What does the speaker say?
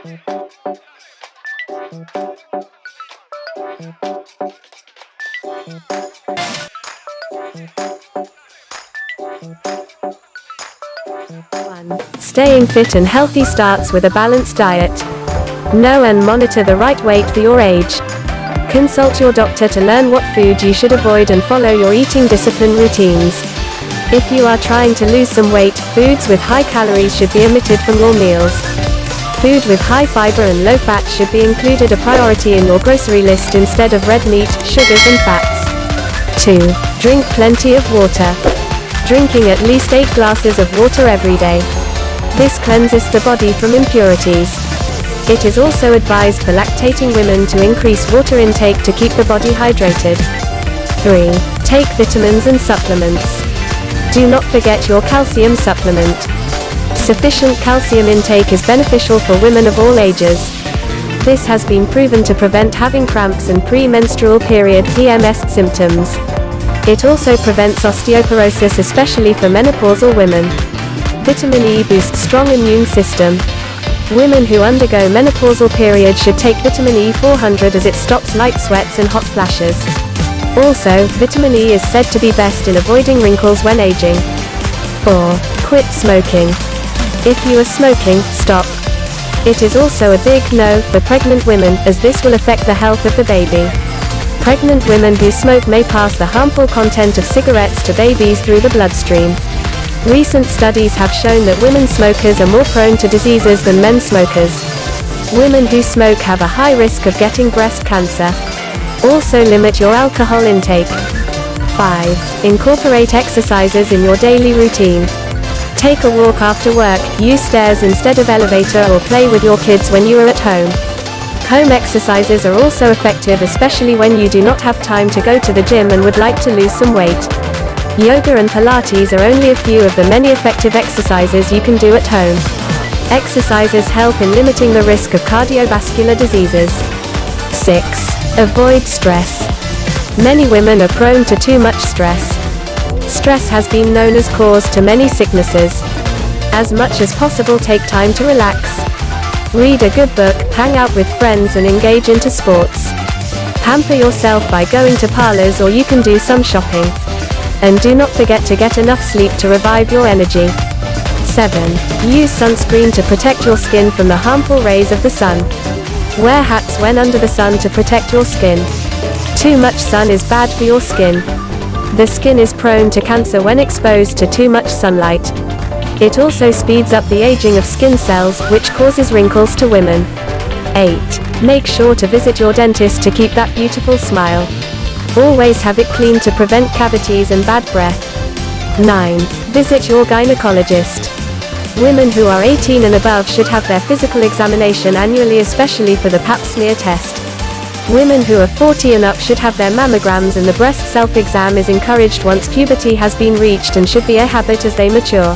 1. Staying fit and healthy starts with a balanced diet. Know and monitor the right weight for your age. Consult your doctor to learn what food you should avoid and follow your eating discipline routines. If you are trying to lose some weight, foods with high calories should be omitted from your meals. Food with high fiber and low fat should be included a priority in your grocery list instead of red meat, sugars and fats. 2. Drink plenty of water. Drinking at least 8 glasses of water every day. This cleanses the body from impurities. It is also advised for lactating women to increase water intake to keep the body hydrated. 3. Take vitamins and supplements. Do not forget your calcium supplement. Sufficient calcium intake is beneficial for women of all ages. This has been proven to prevent having cramps and premenstrual period (PMS) symptoms. It also prevents osteoporosis, especially for menopausal women. Vitamin E boosts strong immune system. Women who undergo menopausal period should take vitamin E 400 as it stops light sweats and hot flashes. Also, vitamin E is said to be best in avoiding wrinkles when aging. 4. Quit smoking. If you are smoking, stop. It is also a big no for pregnant women, as this will affect the health of the baby. Pregnant women who smoke may pass the harmful content of cigarettes to babies through the bloodstream. Recent studies have shown that women smokers are more prone to diseases than men smokers. Women who smoke have a high risk of getting breast cancer. Also limit your alcohol intake. 5. Incorporate exercises in your daily routine. Take a walk after work, use stairs instead of elevator, or play with your kids when you are at home. Home exercises are also effective, especially when you do not have time to go to the gym and would like to lose some weight. Yoga and Pilates are only a few of the many effective exercises you can do at home. Exercises help in limiting the risk of cardiovascular diseases. 6. Avoid stress. Many women are prone to too much stress. Stress has been known as cause to many sicknesses. As much as possible, take time to relax. Read a good book, hang out with friends and engage into sports. Pamper yourself by going to parlors, or you can do some shopping. And do not forget to get enough sleep to revive your energy. 7. Use sunscreen to protect your skin from the harmful rays of the sun. Wear hats when under the sun to protect your skin. Too much sun is bad for your skin. The skin is prone to cancer when exposed to too much sunlight. It also speeds up the aging of skin cells, which causes wrinkles to women. 8. Make sure to visit your dentist to keep that beautiful smile. Always have it clean to prevent cavities and bad breath. 9. Visit your gynecologist. Women who are 18 and above should have their physical examination annually, especially for the pap smear test. Women who are 40 and up should have their mammograms, and the breast self-exam is encouraged once puberty has been reached and should be a habit as they mature.